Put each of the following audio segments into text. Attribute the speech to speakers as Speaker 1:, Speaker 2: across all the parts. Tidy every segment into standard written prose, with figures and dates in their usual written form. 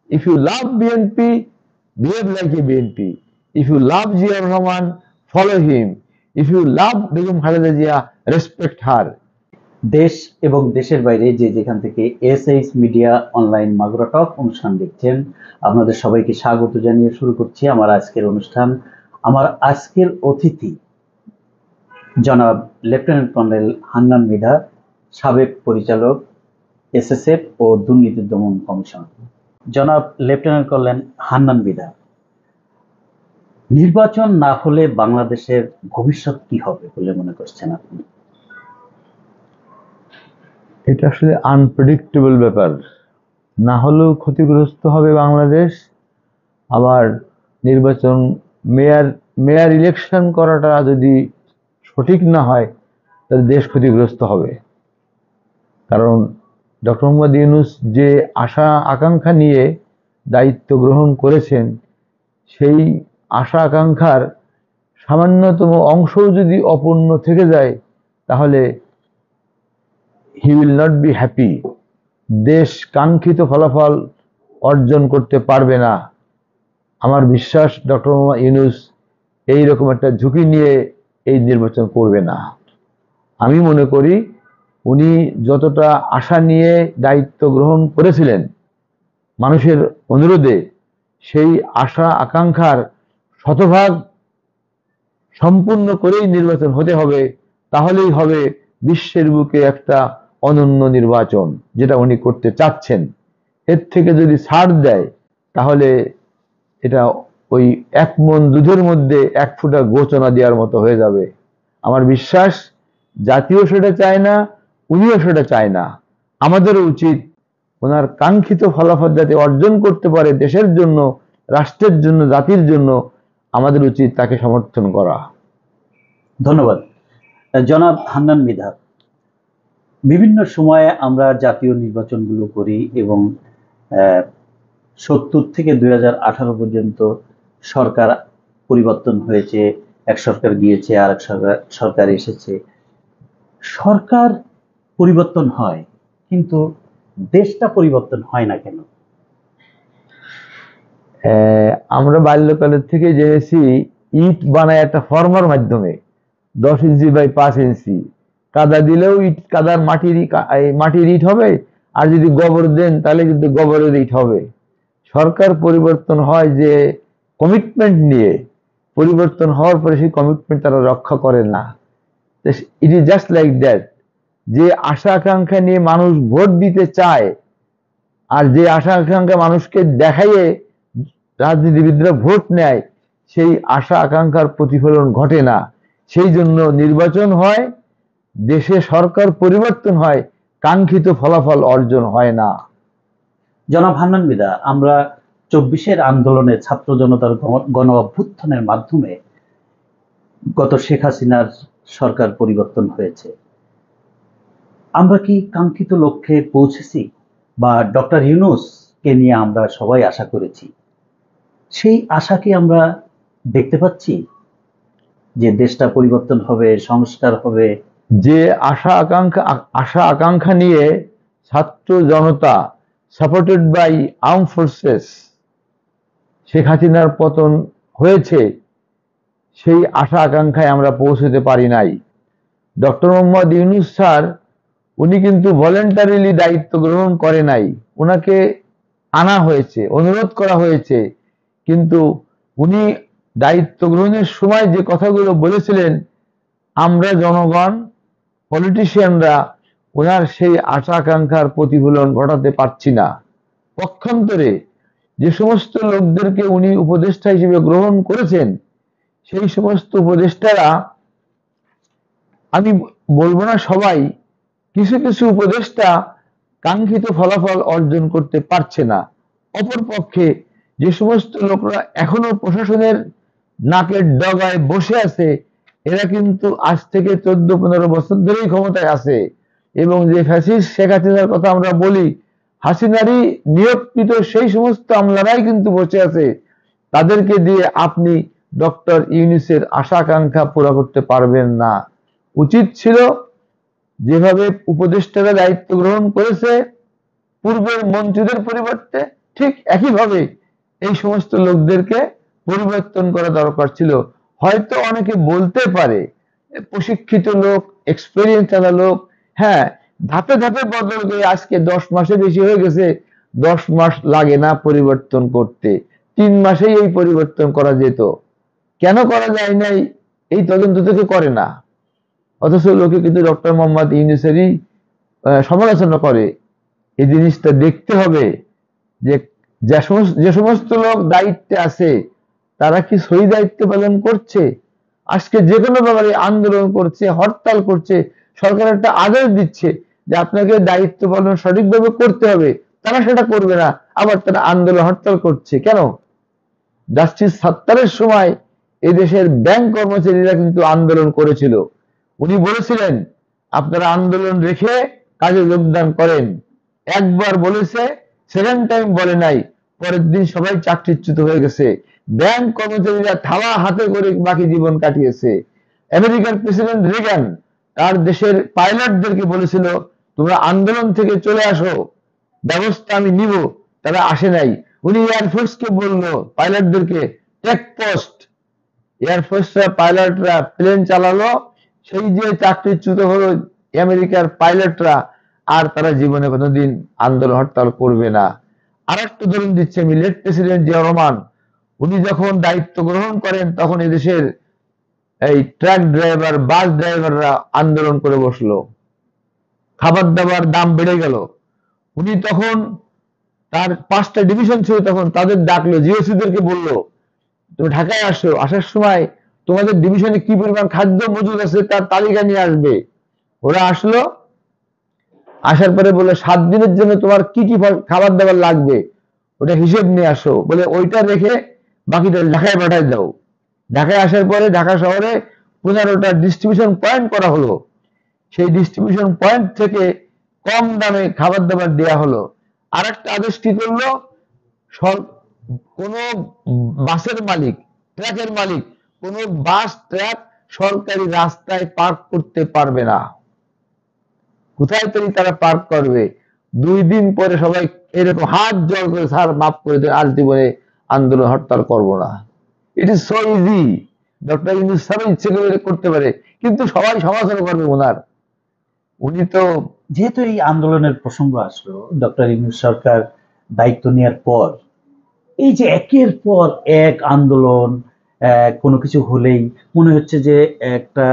Speaker 1: If you love BNP, behave like a BNP. If you love Ziaur Rahman, follow him. If you love Begum Khaleda Zia, respect her.
Speaker 2: দেশ এবং দেশের বাইরে যে যেখান থেকে SH media online Magura টক অনুষ্ঠান দেখছেন, আপনাদের সবাইকে স্বাগত জানিয়ে শুরু করছি আমার আজকের অনুষ্ঠান। আমার আজকের অতিথি জনাব লেফটেন্যান্ট কর্নেল হান্নান মৃধা, সাবেক পরিচালক এসএসএফ ও দুর্নীতি দমন কমিশন। জনাব লেফটেন্যান্ট কর্নেল হান্নান মৃধা, নির্বাচন না হলে বাংলাদেশের ভবিষ্যৎ কি হবে বলে মনে করছেন আপনি?
Speaker 1: এটা আসলে আনপ্রেডিক্টেবল ব্যাপার। না হলেও ক্ষতিগ্রস্ত হবে বাংলাদেশ। আবার নির্বাচন, মেয়র ইলেকশন করাটা যদি সঠিক না হয় তাহলে দেশ ক্ষতিগ্রস্ত হবে। কারণ ডক্টর মোহাম্মদ ইউনূস যে আশা আকাঙ্ক্ষা নিয়ে দায়িত্ব গ্রহণ করেছেন, সেই আশা আকাঙ্ক্ষার সামান্যতম অংশও যদি অপূর্ণ থেকে যায় তাহলে he will not be happy. দেশ কাঙ্ক্ষিত ফলাফল অর্জন করতে পারবে না। আমার বিশ্বাস ডক্টর মোহাম্মদ ইউনূস এইরকম একটা ঝুঁকি নিয়ে এই নির্বাচন করবে না। আমি মনে করি উনি যতটা আশা নিয়ে দায়িত্ব গ্রহণ করেছিলেন মানুষের অনুরোধে, সেই আশা আকাঙ্ক্ষার শতভাগ সম্পূর্ণ করেই নির্বাচন হতে হবে। তাহলেই হবে বিশ্বের বুকে একটা অনন্য নির্বাচন, যেটা উনি করতে চাচ্ছেন। এর থেকে যদি ছাড় দেয় তাহলে এটা ওই এক মন দুধের মধ্যে এক ফোঁটা গোচনা দেওয়ার মতো হয়ে যাবে। আমার বিশ্বাস জাতীয় সেটা চায় না, উনিও সেটা চায় না। আমাদেরও উচিত ওনার কাঙ্ক্ষিত ফলাফল যাতে অর্জন করতে পারে দেশের জন্য, রাষ্ট্রের জন্য, জাতির জন্য, আমাদের উচিত তাকে সমর্থন করা।
Speaker 2: ধন্যবাদ। জনাব হান্নান মৃধা, বিভিন্ন সময়ে আমরা জাতীয় নির্বাচনগুলো করি এবং 70 থেকে 2018 পর্যন্ত সরকার পরিবর্তন হয়েছে, এক সরকার গিয়েছে আর এক সরকার এসেছে। সরকার পরিবর্তন হয় কিন্তু দেশটা পরিবর্তন হয় না কেন?
Speaker 1: আমরা বাল্যকালের থেকে জেনেছি ইট বানায় একটা ফর্মার মাধ্যমে 10 ইঞ্চি বাই 5 ইঞ্চি কাদা দিলেও ইট, কাদার মাটির ইট হবে, আর যদি গোবর দেন তাহলে কিন্তু গোবরের ইট হবে। সরকার পরিবর্তন হয় যে কমিটমেন্ট নিয়ে, পরিবর্তন হওয়ার পরে সেই কমিটমেন্ট তারা রক্ষা করে না। It is just like that. যে আশা আকাঙ্ক্ষা নিয়ে মানুষ ভোট দিতে চায় আর যে আশা আকাঙ্ক্ষা মানুষকে দেখাইয়ে রাজনীতিবিদরা ভোট নেয়, সেই আশা আকাঙ্ক্ষার প্রতিফলন ঘটে না। সেই জন্য নির্বাচন হয়, দেশে সরকার পরিবর্তন হয়, কাঙ্ক্ষিত ফলাফল অর্জন হয় না।
Speaker 2: জনাব হান্নান মৃধা, আমরা 24-এর আন্দোলনে ছাত্র জনতার গণ অভ্যুত্থানের মাধ্যমে গত শেখ হাসিনার সরকার পরিবর্তন হয়েছে। আমরা কি কাঙ্ক্ষিত লক্ষ্যে পৌঁছেছি? বা ডক্টর ইউনূসকে নিয়ে আমরা সবাই আশা করেছি, সেই আশা কি আমরা দেখতে পাচ্ছি যে দেশটা পরিবর্তন হবে, সংস্কার হবে?
Speaker 1: যে আশা আকাঙ্ক্ষা নিয়ে ছাত্র জনতা supported by arm forces Sheikh হাসিনার পতন হয়েছে, সেই আশা আকাঙ্ক্ষায় আমরা পৌঁছতে পারি নাই। ডক্টর মোহাম্মদ ইউনূস স্যার, উনি কিন্তু ভলেন্টারিলি দায়িত্ব গ্রহণ করে নাই। ওনাকে আনা হয়েছে, অনুরোধ করা হয়েছে, কিন্তু উনি দায়িত্ব গ্রহণের সময় যে কথাগুলো বলেছিলেন, আমরা জনগণ, পলিটিশিয়ানরা ওনার সেই আশা আকাঙ্ক্ষার প্রতিফলন ঘটাতে পারছি না। পক্ষান্তরে যে সমস্ত লোকদেরকে উনি উপদেষ্টা হিসেবে গ্রহণ করেছেন, সেই সমস্ত উপদেষ্টারা, আমি বলবো না সবাই, কিছু কিছু উপদেষ্টা কাঙ্ক্ষিত ফলাফল অর্জন করতে পারছে না। অপরপক্ষে যে সমস্ত লোকরা এখনো প্রশাসনের নাকের ডগায় বসে আছে, এরা কিন্তু আজ থেকে 14-15 বছর ধরেই ক্ষমতায় আছে। এবং যে ফ্যাসিস্ট শেখ হাসিনার কথা আমরা বলি, হাসিনারই নিয়োগকৃত সেই সমস্ত আমলারাই কিন্তু বসে আছে। তাদেরকে দিয়ে আপনি ডক্টর ইউনূসের আশা আকাঙ্ক্ষা পুরা করতে পারবেন না। উচিত ছিল যেভাবে উপদেষ্টারা দায়িত্ব গ্রহণ করেছে পূর্বের মন্ত্রীদের পরিবর্তে, ঠিক একইভাবে এই সমস্ত লোকদেরকে পরিবর্তন করা দরকার ছিল। হয়তো অনেকে বলতে পারে প্রশিক্ষিত লোক, এক্সপেরিয়েন্স আলা লোক, হ্যাঁ, ধাপে ধাপে বদল করে আজকে 10 মাসে বেশি হয়ে গেছে, 10 মাস লাগে না পরিবর্তন করতে, 3 মাসেই এই পরিবর্তন করা যেত। কেন করা যায় নাই এই তদন্ত থেকে করে না, অথচ লোকে কিন্তু ডক্টর মোহাম্মদ ইউনূসেরই সমালোচনা করে। এই জিনিসটা দেখতে হবে যে যে সমস্ত লোক দায়িত্বে আছে তারা কি সহি দায়িত্ব পালন করছে। আজকে যে কোনো ব্যাপারে আন্দোলন করছে, হরতাল করছে, সরকার একটা আদেশ দিচ্ছে যে আপনাকে দায়িত্ব পালন সঠিকভাবে করতে হবে, তারা সেটা করবে না, আবার তারা আন্দোলন হরতাল করছে কেন? জাস্টিস সাত্তারের সময় এদেশের ব্যাংক কর্মচারীরা কিন্তু আন্দোলন করেছিল। উনি বলেছিলেন আপনারা আন্দোলন রেখে কাজে যোগদান করেন, একবার বলেছে, সেকেন্ড টাইম বলে নাই, পরের দিন সবাই চাকরিচ্যুত হয়ে গেছে। ব্যাংক কর্মচারীরা থালা হাতে করে বাকি জীবন কাটিয়েছে। আমেরিকার প্রেসিডেন্ট রেগান তার দেশের পাইলটদেরকে বলেছিল তোমরা আন্দোলন থেকে চলে আসো, ব্যবস্থা আমি নিব, তারা আসে নাই। উনি এয়ারফোর্সকে বললো পাইলটদেরকে টেক পোস্ট, এয়ারফোর্সরা পাইলটরা প্লেন চালালো, সেই যে চাকরিচ্যুত হলো আমেরিকার পাইলটরা, আর তারা জীবনে কোনোদিন আন্দোলন হরতাল করবে না। আর একটা উদাহরণ দিচ্ছে আমি, লেট প্রেসিডেন্ট জিয়া রহমান, উনি যখন দায়িত্ব গ্রহণ করেন তখন এদেশের এই ট্রাক ড্রাইভার, বাস ড্রাইভাররা আন্দোলন করে বসলো, খাবার দাবার দাম বেড়ে গেল। উনি তখন, তার 5টা ডিভিশন ছিল তখন, তাদের ডাকলো, জিওসিদেরকে বললো তুমি ঢাকায় আসো, আসার সময় তোমাদের ডিভিশনে কি পরিমাণ খাদ্য মজুদ আছে তার তালিকা নিয়ে আসবে। ওরা আসলো, আসার পরে বলে 7 দিনের জন্য তোমার কি কি খাবার দাবার লাগবে ওটা হিসেব নিয়ে আসো, বলে ওইটা রেখে বাকিটা ঢাকায় পাঠায় দাও। ঢাকায় আসার পরে ঢাকা শহরে 15টা ডিস্ট্রিবিউশন পয়েন্ট করা হলো, সেই ডিস্ট্রিবিউশন পয়েন্ট থেকে কম দামে খাবার দাবার দেয়া হলো। আর একটা আদেশ কি করলো, কোন বাসের মালিক, ট্রাকের মালিক কোন বাস ট্রাক সরকারি রাস্তায় পার্ক করতে পারবে না। কোথায় তারা পার্ক করবে? 2 দিন পরে সবাই এরকম হাত জড় করে স্যার মাফ করে দেন, আজ জীবনে আন্দোলন হরতাল করবো না। It is so easy. Doctor Yunus sir ইচ্ছে করে করতে পারে, কিন্তু সবাই সমালোচনা করবে ওনার। উনি তো,
Speaker 2: যেহেতু এই আন্দোলনের প্রসঙ্গ আসলো, ডক্টর ইউনূস সরকার দায়িত্ব নেওয়ার পর এই যে একের পর এক আন্দোলন, কোনো কিছু হলেই মনে হচ্ছে যে একটা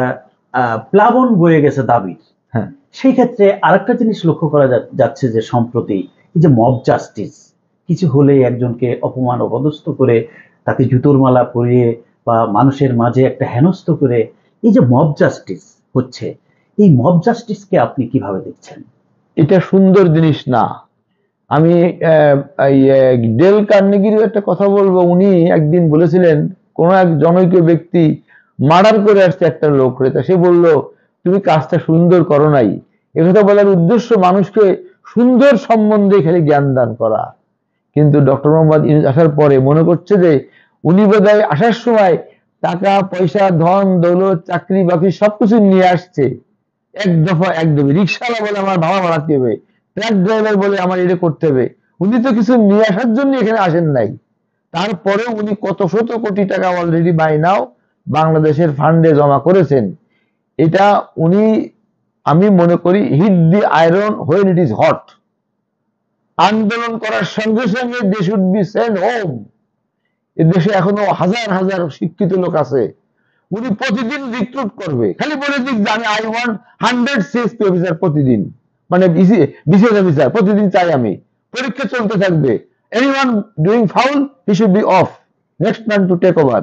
Speaker 2: প্লাবন বয়ে গেছে দাবির।
Speaker 1: হ্যাঁ,
Speaker 2: সেই ক্ষেত্রে আরেকটা জিনিস লক্ষ্য করা যাচ্ছে যে সম্প্রতি এই যে মব জাস্টিস, কিছু হলেই একজনকে অপমান অপদস্থ করে তাকে জুতোর মালা পরিয়ে বা মানুষের মাঝে একটা হেনস্থ করে এই যে মব জাস্টিস হচ্ছে, এই মব জাস্টিসকে আপনি কিভাবে দেখছেন?
Speaker 1: এটা সুন্দর জিনিস না। আমি ডেল কার্নেগির একটা কথা বলবো। উনি একদিন বলেছিলেন কোন এক জনৈক ব্যক্তি মার্ডার করে আসছে একটা লোক, তা সে বলল তুমি কাজটা সুন্দর করো নাই। একথা বলার উদ্দেশ্য মানুষকে সুন্দর সম্বন্ধে খালি জ্ঞান দান করা। কিন্তু ডক্টর মোহাম্মদ ইউনূস আসার পরে মনে করছে যে উনি বোধহয় আসার সময় টাকা পয়সা, ধন দৌলত, চাকরি বাকরি সবকিছু নিয়ে আসছে এক দফা একদমই। রিক্সাওয়ালা বলে আমার ভাড়া বাড়াতে হবে, ট্রাক ড্রাইভার বলে আমার এটা করতে হবে। উনি তো কিছু নিয়ে আসার জন্য এখানে আসেন নাই। তারপরেও উনি কত শত কোটি টাকা অলরেডি বাই নাও বাংলাদেশের ফান্ডে জমা করেছেন। এটা উনি, আমি মনে করি, hit the iron when it is hot. আন্দোলন করার সঙ্গে সঙ্গে they should be send home. এ দেশে এখনো হাজার হাজার শিক্ষিত লোক আছে, উনি প্রতিদিন রিক্রুট করবে, খালি বলে দিক যে আমি আই ওয়ান্ট 100 সিএসপি অফিসার প্রতিদিন, মানে বিসিএস অফিসার প্রতিদিন চাই আমি। পরীক্ষা চলতে থাকবে, anyone doing foul he should be off, next man to take over.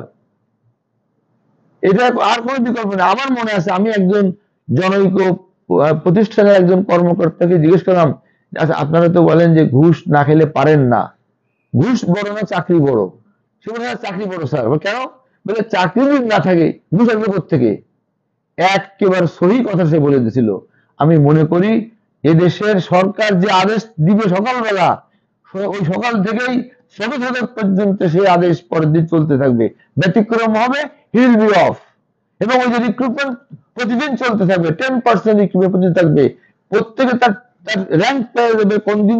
Speaker 1: এটা আর কোনো বিকল্প নেই। আমার মনে আছে আমি একজন জনৈক প্রতিষ্ঠানের একজন কর্মকর্তাকে জিজ্ঞেস করলাম, আচ্ছা আপনারা তো বলেন যে ঘুষ না খেলে পারেন না, ঘুষ বড় না চাকরি বড়? সে বলে চাকরি বড় স্যার। কেন? বলে চাকরি যদি না থাকে ঘুষ আসবে কোত্থেকে? একেবারে সহি কথা সে বলে দিয়েছিল। আমি মনে করি এদেশের সরকার যে আদেশ দিবে সকালবেলা, ওই সকাল থেকেই সবে পর্যন্ত সেই আদেশ পরের দিন চলতে থাকবে, ব্যতিক্রম হবে হি উইল বি অফ। এবং ওই যে রিক্রুটমেন্ট প্রতিদিন চলতে থাকবে, 10% রিক্রুটমেন্ট প্রতিদিন থাকবে, প্রত্যেকে তার তার র্যাঙ্ক পেয়ে যাবে, কোন দিন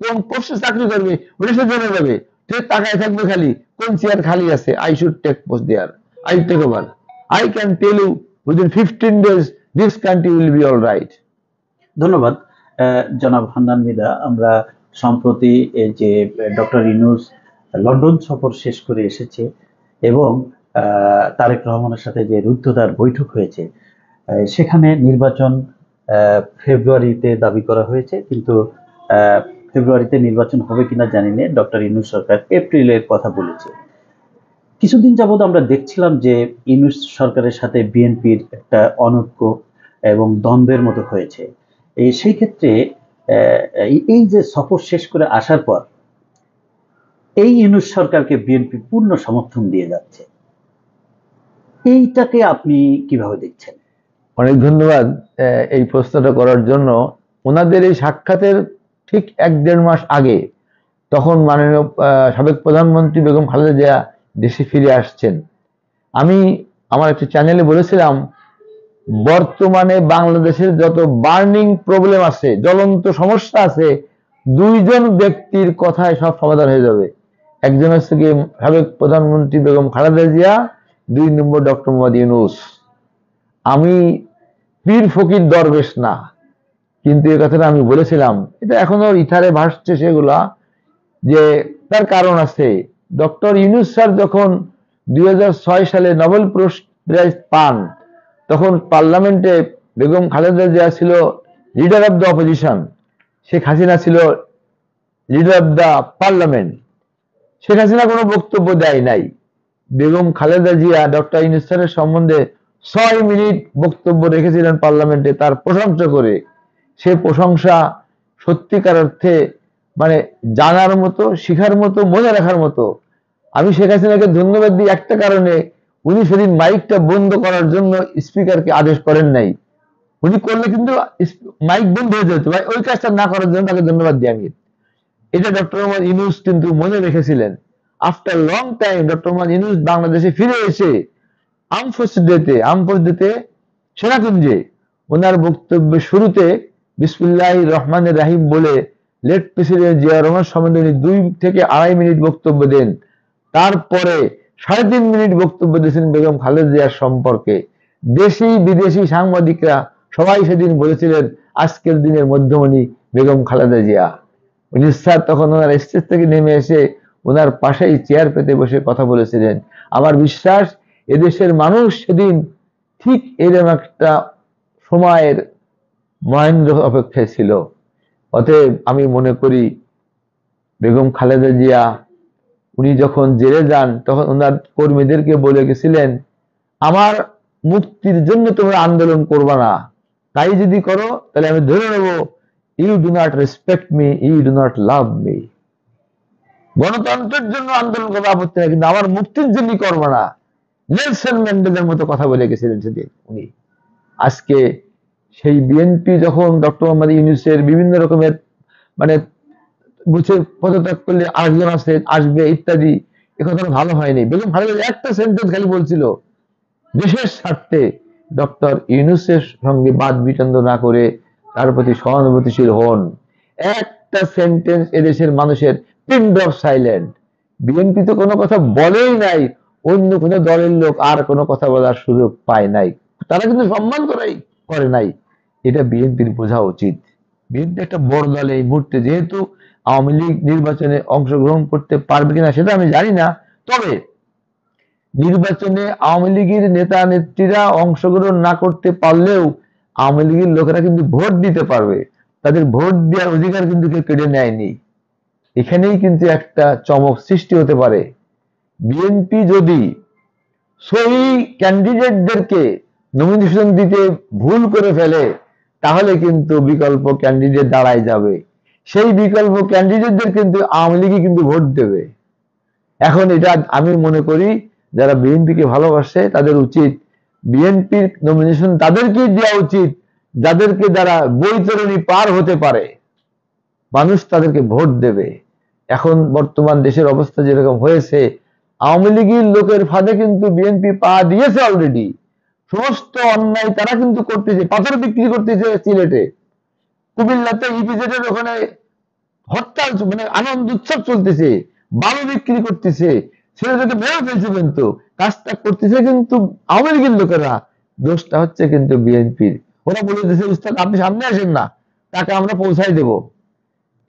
Speaker 1: কোন পোস্টে চাকরি করবে ওটা সে জেনে যাবে। সে তাকায় থাকবে খালি কোন চেয়ার খালি আছে, I should take post there, I take over, I can tell you within 15 days this country will be all right.
Speaker 2: ধন্যবাদ জনাব হান্নান মৃধা। আমরা সম্প্রতি এই যে ডক্টর ইউনূস লন্ডন সফর শেষ করে এসেছে এবং তারেক রহমানের সাথে যে রুদ্ধদ্বার বৈঠক হয়েছে, সেখানে নির্বাচন ফেব্রুয়ারিতে দাবি করা হয়েছে, কিন্তু ফেব্রুয়ারিতে নির্বাচন হবে কিনা জানি না। ডক্টর ইউনূস সরকার এপ্রিলের কথা বলেছে। কিছুদিন যাবৎ আমরা দেখছিলাম যে ইউনূস সরকারের সাথে বিএনপির একটা অনৈক্য এবং দ্বন্দ্বের মতো হয়েছে। সেই ক্ষেত্রে এই যে সফর শেষ করে আসার পর এই ইউনূস সরকারকে বিএনপি পূর্ণ সমর্থন দিয়ে যাচ্ছে, এইটাকে আপনি কিভাবে দেখছেন?
Speaker 1: অনেক ধন্যবাদ এই প্রশ্নটা করার জন্য। ওনাদের এই সাক্ষাতের ঠিক 1-1.5 মাস আগে, তখন মাননীয় সাবেক প্রধানমন্ত্রী বেগম খালেদা জিয়া দেশে ফিরে আসছেন। আমি আমার একটা চ্যানেলে বলেছিলাম, বর্তমানে বাংলাদেশের যত বার্নিং প্রবলেম আছে, জ্বলন্ত সমস্যা আছে, 2 জন ব্যক্তির কথায় সব সমাধান হয়ে যাবে। একজন হচ্ছে কি সাবেক প্রধানমন্ত্রী বেগম খালেদা জিয়া, 2 নম্বর ডক্টর মোহাম্মদ ইউনূস। আমি পীর ফকির দরবেশ না, কিন্তু এই কথাটা আমি বলেছিলাম, এটা এখনো ইথারে ভাসছে সেগুলা, যে তার কারণ আছে। ডক্টর ইউনূস স্যার যখন 2006 সালে নোবেল প্রাইজ পান, তখন পার্লামেন্টে বেগম খালেদা জিয়া ছিল leader of the opposition, Sheikh Hasina ছিল leader of the parliament. Sheikh Hasina কোনো বক্তব্য দেয় নাই। বেগম খালেদা জিয়া ডক্টর ইউনূস স্যারের সম্বন্ধে 6 মিনিট বক্তব্য রেখেছিলেন পার্লামেন্টে, তার প্রশংসা করে। সে প্রশংসা সত্যিকার অর্থে মানে জানার মতো, শিখার মতো, মনে রাখার মতো। আমি শেখ হাসিনাকে ধন্যবাদ দিই একটা কারণে, উনি সেদিন মাইকটা বন্ধ করার জন্য স্পিকারকে আদেশ করেন নাই। উনি করলে কিন্তু মাইক বন্ধ হয়ে যেত, ভাই ওই কাজটা না করার জন্য তাকে ধন্যবাদ দিই আমি। এটা ডক্টর মোহাম্মদ ইউনূস কিন্তু মনে রেখেছিলেন। After long time doctor Mohammad Yunus বাংলাদেশে ফিরে এসে আর্মড ফোর্স ডেতে সেনাকুঞ্জে ওনার বক্তব্যের শুরুতে বিসমিল্লাহির রহমানির রাহিম বলে লেট প্রেসিডেন্ট জিয়া রহমান সম্বন্ধে উনি 2 থেকে 2.5 মিনিট বক্তব্য দেন। তারপরে 3.5 মিনিট বক্তব্য দিয়েছেন বেগম খালেদা জিয়ার সম্পর্কে। দেশি বিদেশি সাংবাদিকরা সবাই সেদিন বলেছিলেন আজকের দিনের মধ্যমণি বেগম খালেদা জিয়া। ইউনূস স্যার তখন ওনার স্টেজ থেকে নেমে এসে ওনার পাশেই চেয়ার পেতে বসে কথা বলেছিলেন। আমার বিশ্বাস এদেশের মানুষ সেদিন ঠিক এরকম একটা সময়ের মহেন্দ্র অপেক্ষায় ছিল। অতএব আমি মনে করি বেগম খালেদা জিয়া উনি যখন জেলে যান, তখন ওনার কর্মীদেরকে বলে গেছিলেন, আমার মুক্তির জন্য তোমরা আন্দোলন করবা না, তাই যদি করো তাহলে আমি ধরে নেব you do not respect me, you do not love me. গণতন্ত্রের জন্য আন্দোলন করবে আপত্তি নাই, কিন্তু আমার মুক্তির জন্য করবো না। নেলসন ম্যান্ডেলার মতো কথা বলে গেছিলেন সেদিন উনি। আজকে সেই বিএনপি যখন ডক্টর মোহাম্মদ ইউনূসের বিভিন্ন রকমের মানে বুঝে পদত্যাগ করলে আরেকজন আসবে ইত্যাদি, একথা ভালো হয়নি। বেগম খালেদা একটা সেন্টেন্স খালি বলছিল, দেশের স্বার্থে ডক্টর ইউনূসের সঙ্গে বাদ বিতন্ড না করে তার প্রতি সহানুভূতিশীল হন। একটা সেন্টেন্স এদেশের মানুষের পিন ড্রপ সাইলেন্ট। বিএনপি তো কোনো কথা বলেই নাই, অন্য কোনো দলের লোক আর কোনো কথা বলার সুযোগ পায় নাই, তারা কিন্তু সম্মান করে নাই। এটা বিএনপির বোঝা উচিত। বিএনপি একটা বড় দল এই মুহূর্তে, যেহেতু আওয়ামী লীগ নির্বাচনে অংশগ্রহণ করতে পারবে কিনা সেটা আমি জানি না, তবে নির্বাচনে আওয়ামী লীগের নেতা নেত্রীরা অংশগ্রহণ না করতে পারলেও আওয়ামী লীগের লোকেরা কিন্তু ভোট দিতে পারবে, তাদের ভোট দেওয়ার অধিকার কিন্তু কেউ কেড়ে নেয়নি। এখানেই কিন্তু একটা চমক সৃষ্টি হতে পারে। বিএনপি যদি সহি ক্যান্ডিডেটদেরকে নমিনেশন দিতে ভুল করে ফেলে, তাহলে কিন্তু বিকল্প ক্যান্ডিডেট দাঁড়ায় যাবে। সেই বিকল্প ক্যান্ডিডেটদের কিন্তু আওয়ামী লীগই কিন্তু ভোট দেবে। এখন এটা আমি মনে করি যারা বিএনপিকে ভালোবাসে তাদের উচিত বিএনপির নমিনেশন তাদেরকেই দেওয়া উচিত, যাদেরকে দ্বারা বৈতরণী পার হতে পারে, মানুষ তাদেরকে ভোট দেবে। এখন বর্তমান দেশের অবস্থা যেরকম হয়েছে, আওয়ামী লীগের লোকের ফাঁদে কিন্তু বিএনপি পা দিয়েছে অলরেডি। সমস্ত অন্যায় তারা কিন্তু করতেছে, পাথর বিক্রি করতেছে সিলেটে, কুমিল্লাতে ইপিজেডের ওখানে হরতাল মানে আনন্দ উৎসব চলতেছে, বালু বিক্রি করতেছে, ছেলেদেরকে মেরে ফেলছে, কিন্তু কাজটা করতেছে কিন্তু আওয়ামী লীগের লোকেরা। দোষটা হচ্ছে কিন্তু বিএনপির। ওরা বলে দিয়েছে উস্তাদ আপনি সামনে আসেন না, টাকা আমরা পৌঁছাই দেব।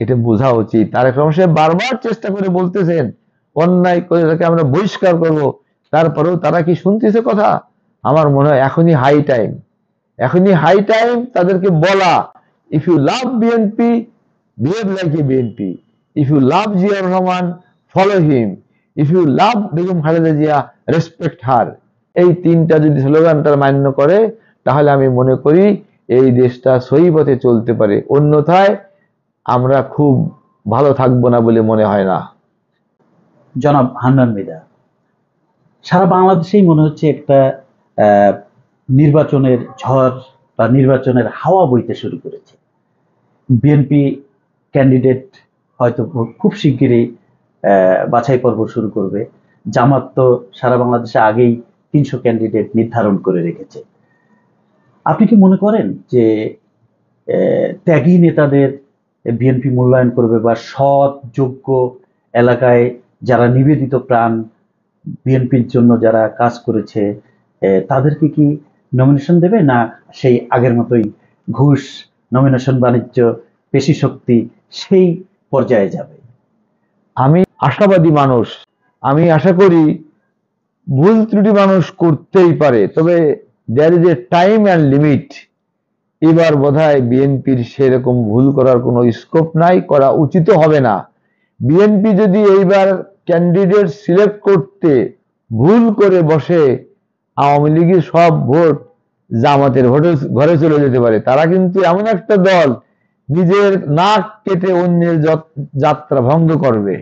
Speaker 1: এটা বোঝা উচিত। তারেক রহমান সাহেব বারবার চেষ্টা করে বলতেছেন অন্যায় করে তাকে আমরা বহিষ্কার করব, তারপরেও তারা কি শুনতেছে কথা? আমার মনে হয় এখনই হাই টাইম তাদেরকে বলা, if you love BNP, behave like a BNP, if you love Ziaur Rahman, follow him, if you love Begum Khaleda Zia, respect her. এই তিনটা যদি স্লোগান তারা মান্য করে, তাহলে আমি মনে করি এই দেশটা সহি পথে চলতে পারে, অন্যথায় আমরা খুব ভালো থাকবো না বলে মনে হয় না।
Speaker 2: জনাব হান্নান মৃধা, সারা বাংলাদেশেই মনে হচ্ছে একটা আহ, নির্বাচনের ঝড় বা নির্বাচনের হাওয়া বইতে শুরু করেছে। বিএনপি ক্যান্ডিডেট হয়তো খুব শিগগিরই বাছাই পর্ব শুরু করবে। জামাত তো সারা বাংলাদেশে আগেই 300 ক্যান্ডিডেট নির্ধারণ করে রেখেছে। আপনি কি মনে করেন যে ত্যাগী নেতাদের বিএনপি মূল্যায়ন করবে, বা সৎ যোগ্য এলাকায় যারা নিবেদিত প্রাণ বিএনপির জন্য যারা কাজ করেছে তাদেরকে কি নমিনেশন দেবে, না সেই আগের মতোই ঘুষ, নমিনেশন বাণিজ্য, পেশি শক্তি সেই পর্যায়ে যাবে?
Speaker 1: আমি আশাবাদী মানুষ, আমি আশা করি ভুল ত্রুটি মানুষ করতেই পারে, তবে there is a time and limit. এবার বোধহয় বিএনপির সেরকম ভুল করার কোনো স্কোপ নাই, করা উচিত হবে না। বিএনপি যদি এইবার ক্যান্ডিডেট সিলেক্ট করতে ভুল করে বসে, আওয়ামী লীগের সব ভোট জামাতের ভোটে ঘরে চলে যেতে পারে। তারা কিন্তু এমন একটা দল, নিজের নাক কেটে অন্যের যাত্রা ভঙ্গ করবে।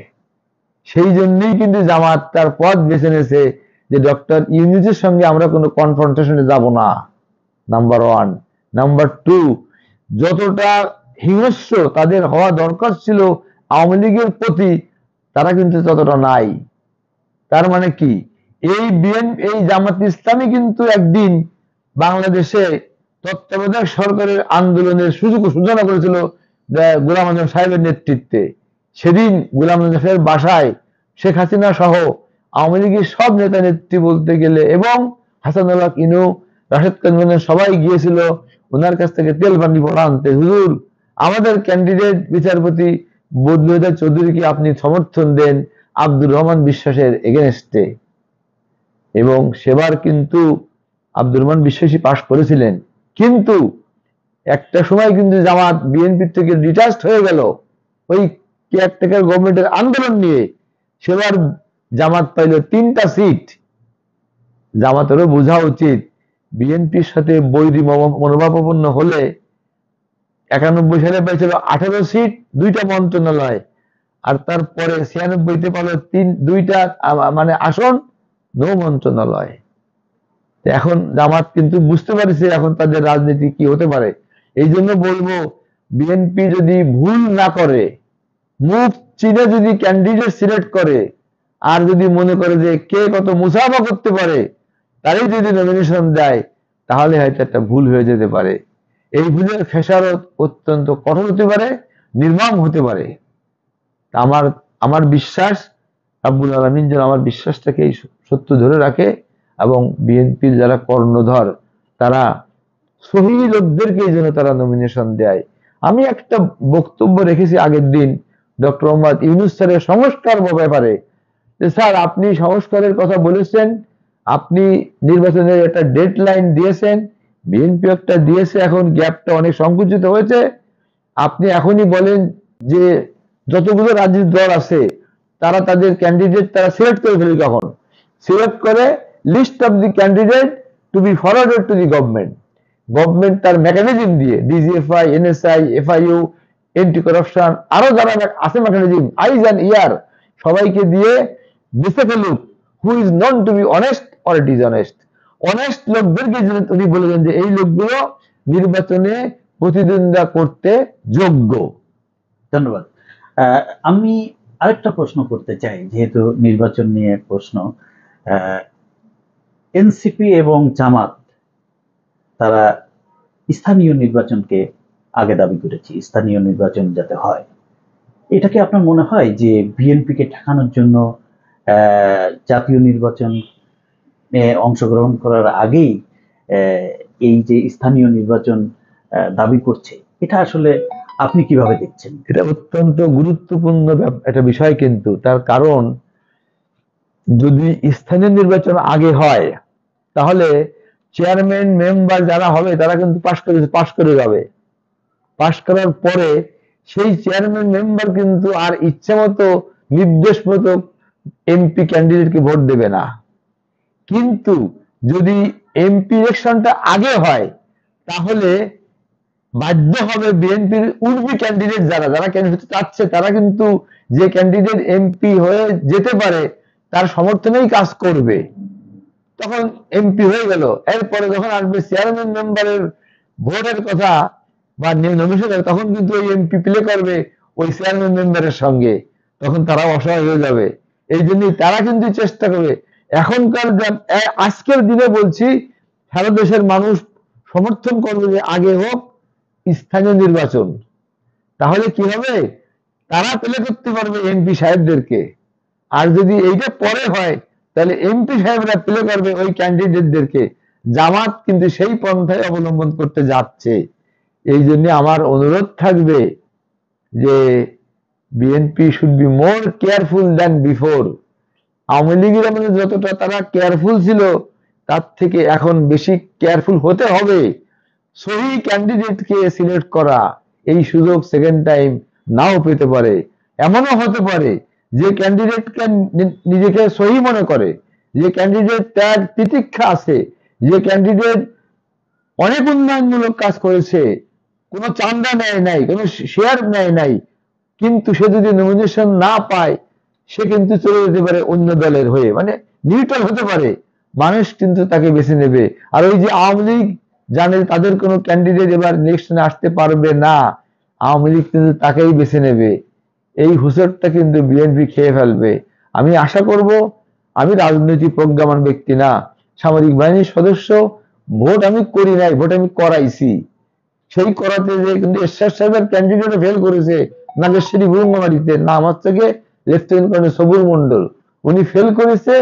Speaker 1: সেই জন্যই কিন্তু জামাত তার পথ বেছে নিয়েছে যে ডক্টর ইউনূসের সঙ্গে আমরা কোনো কনফ্রন্টেশনে যাব না, নাম্বার ওয়ান। নাম্বার টু, যতটা হিংস্র তাদের হওয়া দরকার ছিল আওয়ামী লীগের প্রতি, তারা কিন্তু ততটা নাই। তার মানে কি, এই জামাত ইসলামী কিন্তু একদিন বাংলাদেশে তত্ত্বাবধায়ক সরকারের আন্দোলনের সূচনা করেছিল গোলাম আজম সাহেবের নেতৃত্বে। সেদিন গোলাম আজম সাহেবের বাসায় শেখ হাসিনা সহ আওয়ামী লীগের সব নেতা নেত্রী বলতে গেলে, এবং হাসানুল্লাহ ইনু, রাশেদ খান সবাই গিয়েছিল ওনার কাছ থেকে তেল পানি পড়া আনতে, হুজুর আমাদের ক্যান্ডিডেট বিচারপতি বদরুদ্দোজা চৌধুরীকে আপনি সমর্থন দেন আব্দুর রহমান বিশ্বাসের এগেনস্টে। এবং সেবার কিন্তু আব্দুর রহমান বিশ্বাসী পাশ করেছিলেন, কিন্তু একটা সময় কিন্তু জামাত বিএনপি থেকে ডিটাচড হয়ে গেল ওই কেয়ারটেকার গভর্নমেন্টের আন্দোলন নিয়ে। সেবার জামাত পাইল 3টা সিট। জামাতেরও বোঝা উচিত বিএনপির সাথে বৈরী মনোভাবাপন্ন হলে 91 সালে পাইছিল 18 সিট, 2টা মন্ত্রণালয়, আর তারপরে 96-তে পালো 2টা মানে আসন, 9 মন্ত্রণালয়। এখন জামাত কিন্তু বুঝতে পারছে এখন তাদের রাজনীতি কি হতে পারে। এই জন্য বলবো, বিএনপি যদি ভুল না করে, মুখ চিনে যদি ক্যান্ডিডেট সিলেক্ট করে, আর যদি মনে করে যে কে কত মুসাফা করতে পারে তারই যদি নমিনেশন দেয়, তাহলে হয়তো একটা ভুল হয়ে যেতে পারে। এই ভুলের খেসারত অত্যন্ত কঠোর হতে পারে, নির্মম হতে পারে। আমার আমার বিশ্বাস রাব্বুল আলামিন যেন আমার বিশ্বাসটাকে সত্য ধরে রাখে, এবং বিএনপির যারা কর্ণধর তারা সহি লোকদেরকে যেন তারা নমিনেশন দেয়। আমি একটা বক্তব্য রেখেছি আগের দিন ডক্টর মোহাম্মদ ইউনূস স্যারের সংস্কার ব্যাপারে, যে স্যার আপনি সংস্কারের কথা বলেছেন, আপনি নির্বাচনের একটা ডেডলাইন দিয়েছেন, বিএনপি একটা দিয়েছে, এখন গ্যাপটা অনেক সংকুচিত হয়েছে। আপনি এখনই বলেন যে যতগুলো রাজনৈতিক দল আছে তারা তাদের ক্যান্ডিডেট তারা সিলেক্ট করে ফেলবে, কখন সিলেক্ট করে list of the candidate to be forwarded to the government তার মেকানিজম দিয়ে DGFI, NSI, FIU, anti corruption, আরো যারা আছে মেকানিজম, আইজ অ্যান্ড ইয়ার, সবাইকে দিয়ে বেছে ফেলুক who is known to be honest or dishonest. Honest লোকদেরকে উনি বলেছেন যে এই লোকগুলো নির্বাচনে প্রতিদ্বন্দ্বিতা করতে যোগ্য।
Speaker 2: ধন্যবাদ। আমি আরেকটা প্রশ্ন করতে চাই, যেহেতু নির্বাচন নিয়ে প্রশ্ন। এনসিপি এবং জামাত তারা স্থানীয় নির্বাচনকে আগে দাবি করেছে, স্থানীয় নির্বাচন যাতে হয়। এটা কি আপনার মনে হয় যে বিএনপিকে ঠেকানোর জন্য জাতীয় নির্বাচন অংশগ্রহণ করার আগেই আহ, এই যে স্থানীয় নির্বাচন দাবি করছে, এটা আসলে আপনি কিভাবে দেখছেন?
Speaker 1: এটা অত্যন্ত গুরুত্বপূর্ণ একটা বিষয়, কিন্তু তার কারণ যদি স্থানীয় নির্বাচন আগে হয় তাহলে চেয়ারম্যান মেম্বার যারা হবে তারা কিন্তু পাশ করে যাবে। পাশ করার পরে সেই চেয়ারম্যান মেম্বার কিন্তু আর ইচ্ছা মতো নির্দেশ মতো এমপি ক্যান্ডিডেটকে ভোট দেবে না। কিন্তু যদি এমপি ইলেকশনটা আগে হয় তাহলে বাধ্য হবে বিএনপির উর্বী ক্যান্ডিডেট যারা যারা ক্যান্ডিডেট চাচ্ছে তারা কিন্তু যে ক্যান্ডিডেট এমপি হয়ে যেতে পারে তার সমর্থনেই কাজ করবে। তখন এমপি হয়ে গেল, এরপরে যখন আসবে চেয়ারম্যান মেম্বারের ভোটের কথা বা নমিনেশনের, তখন কিন্তু ওই এমপি প্লে করবে ওই চেয়ারম্যান মেম্বারের সঙ্গে, তখন তারা অসহায় হয়ে যাবে। এই জন্যই তারা কিন্তু চেষ্টা করবে এখনকার আজকের দিনে বলছি, সারা দেশের মানুষ সমর্থন করবে যে আগে হোক স্থানীয় নির্বাচন। তাহলে কি হবে, তারা প্লে করতে পারবে এমপি সাহেবদেরকে। আর যদি এইটা পরে হয় তাহলে এমপি সাহেবরা প্লে করবে ওই ক্যান্ডিডেটদেরকে। জামাত কিন্তু সেই পন্থায় অবলম্বন করতে যাচ্ছে। এই জন্য আমার অনুরোধ থাকবে যে BNP should be more careful than before. Awami লীগের আমাদের যতটা তারা কেয়ারফুল ছিল তার থেকে এখন বেশি কেয়ারফুল হতে হবে। সহি ক্যান্ডিডেটকে সিলেক্ট করা, এই সুযোগ সেকেন্ড টাইম নাও পেতে পারে। এমনও হতে পারে যে ক্যান্ডিডেটকে নিজেকে সহি মনে করে, যে ক্যান্ডিডেট তার তিতিক্ষা আছে, যে ক্যান্ডিডেট অনেক উন্নয়নমূলক কাজ করেছে, কোনো চান্দা নেয় নাই, কোনো শেয়ার নেয় নাই, কিন্তু সে যদি নমিনেশন না পায় সে কিন্তু চলে যেতে পারে অন্য দলের হয়ে, মানে নিউট্রাল হতে পারে। মানুষ কিন্তু তাকে বেছে নেবে। আর ওই যে আওয়ামী লীগ জানে তাদের কোনো ক্যান্ডিডেট এবার ইলেকশনে আসতে পারবে না, আওয়ামী লীগ কিন্তু তাকেই বেছে নেবে। এই হুসরটা কিন্তু বিএনপি খেয়ে ফেলবে। আমি আশা করব, আমি রাজনৈতিক প্রজ্ঞামান ব্যক্তি না, সামরিক বাহিনীর সদস্য, ভোট আমি করি নাই, ভোট আমি করাইছি। সেই করাতে যে কিন্তু এরশাদ সাহেবের ক্যান্ডিডেট ফেল করেছে নাগেশ্বরী ভুরুঙ্গামারিতে, নাম হচ্ছে গিয়ে লেফটেন্যান্ট কর্নেল সবুর মন্ডল, উনি ফেল করেছে।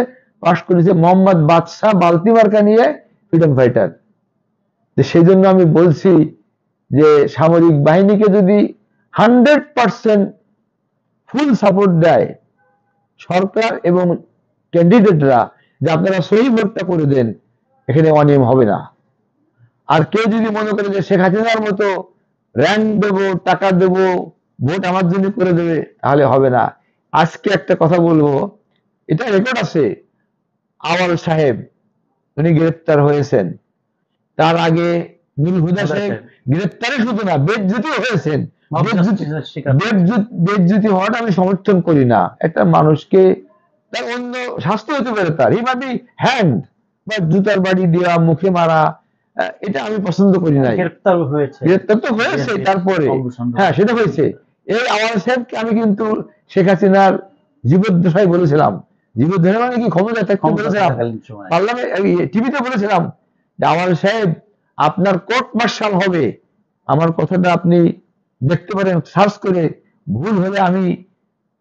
Speaker 1: পাশ করেছে মোহাম্মদ বাদশাহ বালতি মার্কা নিয়ে, ফ্রিডম ফাইটার। সেই জন্য আমি বলছি যে সামরিক বাহিনীকে যদি 100% ফুল সাপোর্ট দেয় সরকার এবং ক্যান্ডিডেটরা, যে আপনারা সহি ভোটটা করে দেন, এখানে অনিয়ম হবে না। আর কেউ যদি মনে করে যে শেখ হাসিনার মতো র্যাঙ্ক দেবো, টাকা দেবো, ভোট আমার জন্য করে দেবে, তাহলে হবে না। আজকে একটা কথা বলবো, এটা রেকর্ড আছে, আওয়াল সাহেব উনি গ্রেপ্তার হয়েছেন, তার আগে নুল হুদা সাহেব গ্রেপ্তারই শুধু না বেজ্জতি হয়েছেন। বেজ্জতি হওয়াটা আমি সমর্থন করি না। একটা মানুষকে তার অন্য স্বাস্থ্য হতে পারে, তার হি মাবি হ্যান্ড বা জুতার বাড়ি দেওয়া, মুখে মারা, এটা আমি পছন্দ করি নাই। গ্রেপ্তার তো হয়েছে, তারপরে হ্যাঁ সেটা হয়েছে। এই আওয়াল সাহেবকে আমি কিন্তু শেখ হাসিনার জীবদ্দশায় বলেছিলাম, জীবদ্দশা মানে কি ক্ষমতা থাকতে বলেছিলাম, পার্লামেন্ট টিভিতে বলেছিলাম যে আওয়াল সাহেব আপনার কোর্ট মার্শাল হবে। আমার কথাটা আপনি দেখতে পারেন সার্চ করে, ভুল হলে আমি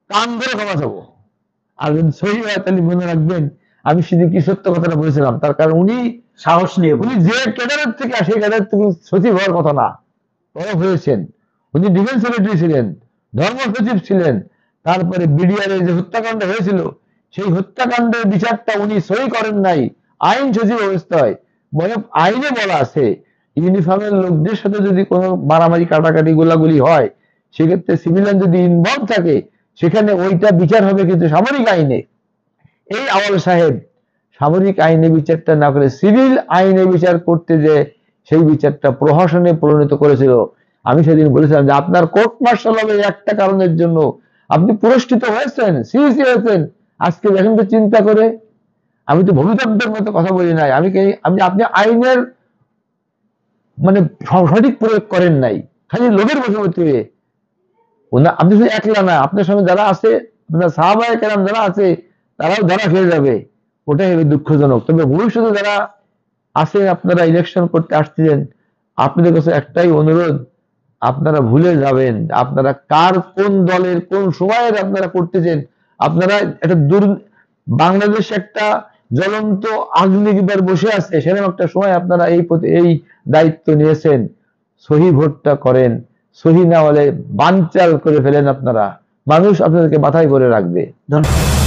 Speaker 1: কান ধরে ক্ষমা চাবো। আর যদি সহি হয় তাহলে মনে রাখবেন আমি শুধু কি সত্য কথাটা বলেছিলাম। তার কারণ উনি
Speaker 2: সাহস নিয়ে,
Speaker 1: উনি যে ক্যাডারের থেকে আসে ক্যাডার থেকে সচিব হওয়ার কথা না, বড় হয়েছেন। উনি ডিফেন্স সেক্রেটারি ছিলেন, ধর্ম সচিব ছিলেন। তারপরে বিডিআর যে হত্যাকাণ্ড হয়েছিল সেই হত্যাকাণ্ডের বিচারটা উনি সহি করেন নাই আইন সচিব অবস্থায়। মানে আইনে বলা আছে ইউনিফর্মের লোকদের সাথে যদি কোনো মারামারি কাটাকাটি গোলাগুলি হয়, সেক্ষেত্রে সিভিলিয়ান যদি ইনভলভ থাকে সেখানে ওইটা বিচার হবে কিন্তু সামরিক আইনে। এই আওয়াল সাহেব সামরিক আইনে বিচারটা না করে সিভিল আইনে বিচার করতে যে সেই বিচারটা প্রহসনে পরিণত করেছিল। আমি সেদিন বলেছিলাম যে আপনার কোর্ট মার্শাল হবে একটা কারণের জন্য, আপনি পুরস্কৃত হয়েছেন, সিইসি হয়েছেন। আজকে দেখেন তো চিন্তা করে, আমি তো ভবিতব্যের মতো কথা বলি নাই। আপনি আইনের মানে সঠিক প্রয়োগ করেন নাই, খালি লোভের বশবর্তী হয়ে। আপনি শুধু একলা না, আপনার সঙ্গে যারা আছে, আপনার সাহাবায়ে কেরাম যারা আছে তারাও ধরা খেয়ে যাবে। ওটাই হবে দুঃখজনক। তবে ভবিষ্যতে যারা আছে, আপনারা ইলেকশন করতে আসছিলেন, আপনাদের কাছে একটাই অনুরোধ, আপনারা ভুলে যাবেন আপনারা কার কোন দলের কোন সময়ের আপনারা করতেছেন। আপনারা একটা বাংলাদেশ একটা জ্বলন্ত আগ্নেয়গিরির বসে আছে, সেরকম একটা সময় আপনারা এই দায়িত্ব নিয়েছেন। সহি ভোটটা করেন, সহি না হলে বানচাল করে ফেলেন আপনারা, মানুষ আপনাদেরকে মাথায় করে রাখবে।
Speaker 2: ধন্যবাদ।